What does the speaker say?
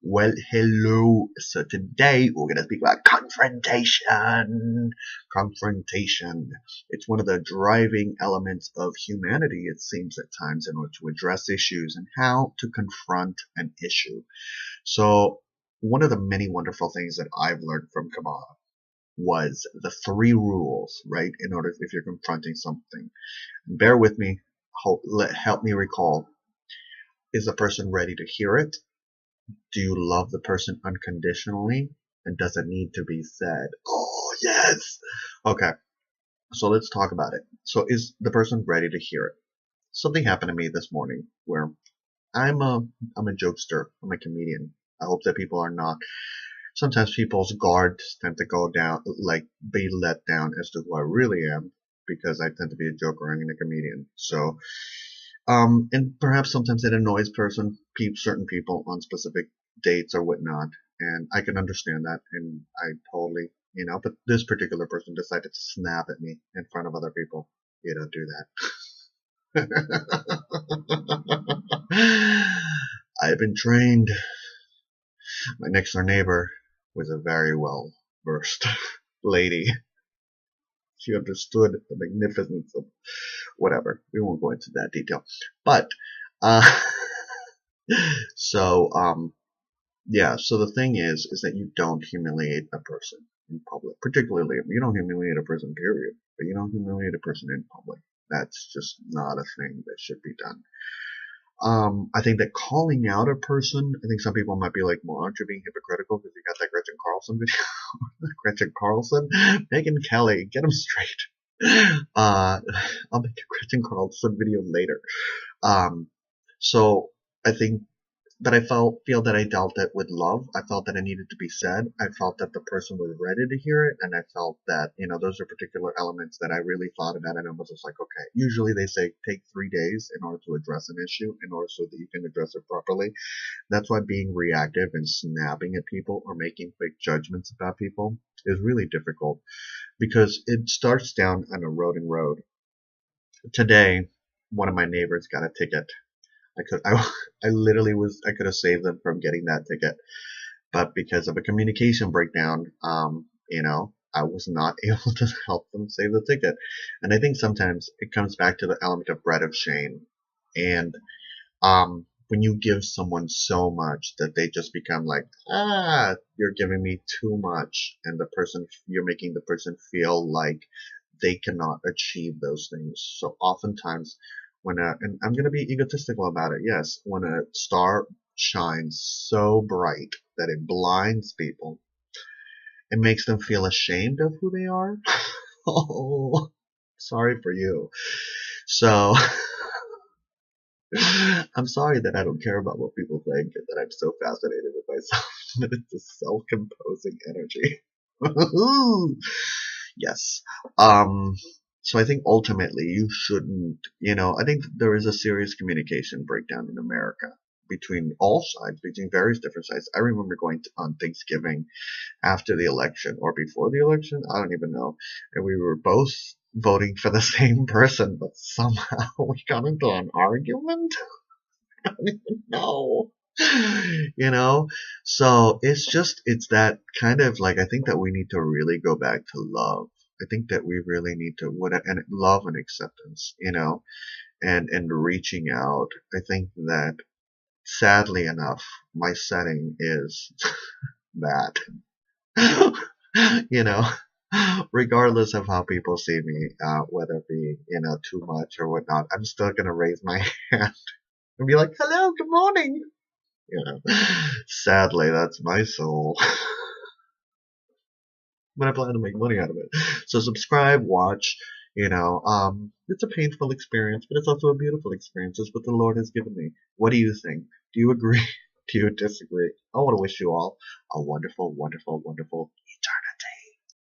Well, hello. So today we're going to speak about confrontation. Confrontation. It's one of the driving elements of humanity, it seems at times, in order to address issues and how to confront an issue. So one of the many wonderful things that I've learned from Kabbalah was the three rules, right? In order, if you're confronting something, bear with me, help me recall. Is the person ready to hear it? Do you love the person unconditionally? And does it need to be said? Oh, yes! Okay, so let's talk about it. So is the person ready to hear it? Something happened to me this morning where I'm a jokester. I'm a comedian. I hope that people are not. Sometimes people's guards tend to go down, like be let down as to who I really am, because I tend to be a joker and a comedian. So, and perhaps sometimes it annoys certain people on specific dates or whatnot, and I can understand that, and I totally, but this particular person decided to snap at me in front of other people. You don't do that. I've been trained. My next door neighbor was a very well versed lady. She understood the magnificence of whatever. We won't go into that detail. But, uh, so, yeah, so the thing is that you don't humiliate a person in public. Particularly, you don't humiliate a person, period. But you don't humiliate a person in public. That's just not a thing that should be done. I think that calling out a person, I think some people might be like, well, aren't you being hypocritical because you got that Gretchen Carlson video? Gretchen Carlson? Megan Kelly, get them straight. I'll make a Gretchen Carlson video later. So I think that I feel that I dealt it with love. I felt that it needed to be said. I felt that the person was ready to hear it, and I felt that those are particular elements that I really thought about, and I was just like, okay. Usually they say take 3 days in order to address an issue, in order so that you can address it properly. That's why being reactive and snapping at people or making quick judgments about people is really difficult, because it starts down an eroding road. Today, one of my neighbors got a ticket. I literally I could have saved them from getting that ticket, but because of a communication breakdown, I was not able to help them save the ticket. And I think sometimes it comes back to the element of bread of shame. And, when you give someone so much that they just become like, you're giving me too much, and you're making the person feel like they cannot achieve those things. So oftentimes, and I'm going to be egotistical about it, yes, when a star shines so bright that it blinds people, it makes them feel ashamed of who they are. Oh, sorry for you. So, I'm sorry that I don't care about what people think, and that I'm so fascinated with myself that it's a self-composing energy. Yes. So I think ultimately you shouldn't, I think there is a serious communication breakdown in America between all sides, between various different sides. I remember going on Thanksgiving after the election or before the election, I don't even know, and we were both voting for the same person, but somehow we got into an argument. I don't even know. So it's that kind of like, I think that we need to really go back to love. I think that we really need to, and love and acceptance, and reaching out. I think that sadly enough, my setting is that, you know, regardless of how people see me, whether it be, too much or whatnot, I'm still going to raise my hand and be like, hello, good morning. Sadly, that's my soul. But I plan to make money out of it. So subscribe, watch, it's a painful experience, but it's also a beautiful experience. It's what the Lord has given me. What do you think? Do you agree? Do you disagree? I want to wish you all a wonderful, wonderful, wonderful